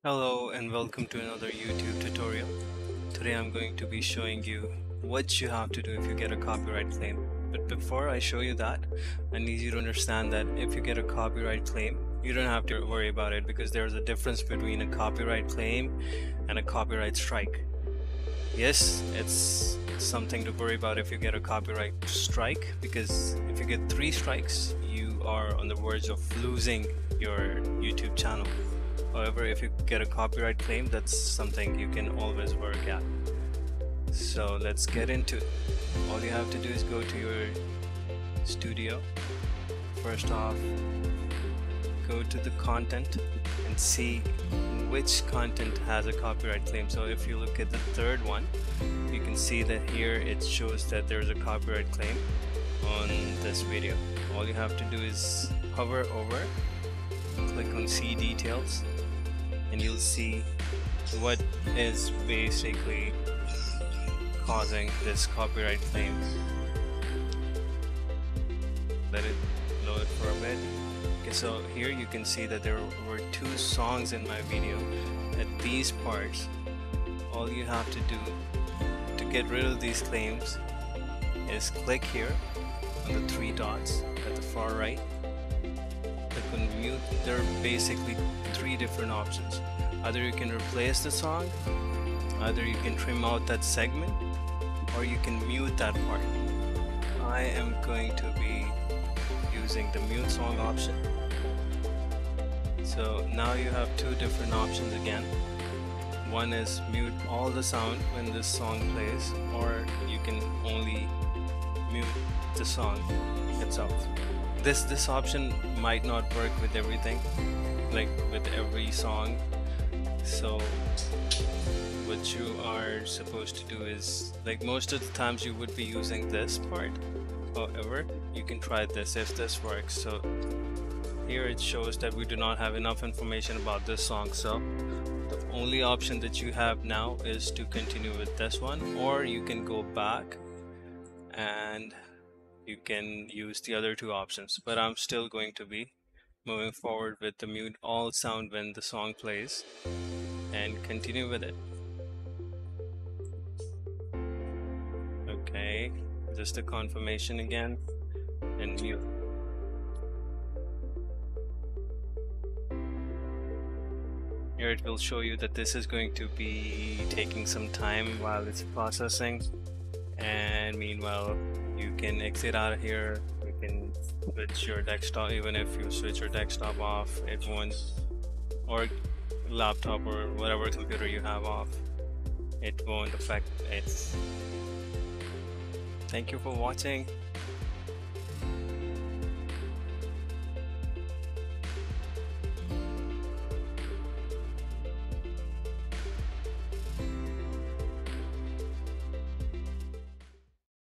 Hello and welcome to another YouTube tutorial. Today I'm going to be showing you what you have to do if you get a copyright claim. But before I show you that, I need you to understand that if you get a copyright claim, you don't have to worry about it because there's a difference between a copyright claim and a copyright strike. Yes, it's something to worry about if you get a copyright strike, because if you get 3 strikes, you are on the verge of losing your YouTube channel. However, if you get a copyright claim, that's something you can always work at. So let's get into it. All you have to do is go to your studio. First off, go to the content and see which content has a copyright claim. So if you look at the third one, you can see that here it shows that there's a copyright claim on this video. All you have to do is hover over, click on see details, and you'll see what is basically causing this copyright claim. Let it load for a bit. Okay, so here you can see that there were 2 songs in my video. At these parts, all you have to do to get rid of these claims is click here on the 3 dots at the far right. Click on mute. There are basically 3 different options. Either you can replace the song, either you can trim out that segment, or you can mute that part. I am going to be using the mute song option. So now you have 2 different options again. One is mute all the sound when this song plays, or you can only mute the song itself. This option might not work with everything, like with every song. So what you are supposed to do is, like, most of the times you would be using this part. However, you can try this if this works. So here it shows that we do not have enough information about this song, so the only option that you have now is to continue with this one, or you can go back and you can use the other 2 options. But I'm still going to be moving forward with the mute all sound when the song plays and continue with it. Okay, just a confirmation again and mute. Here it will show you that this is going to be taking some time while it's processing, and meanwhile you can exit out of here. You can switch your desktop. Even if you switch your desktop off, it won't, or laptop or whatever computer you have off, it won't affect it. Thank you for watching.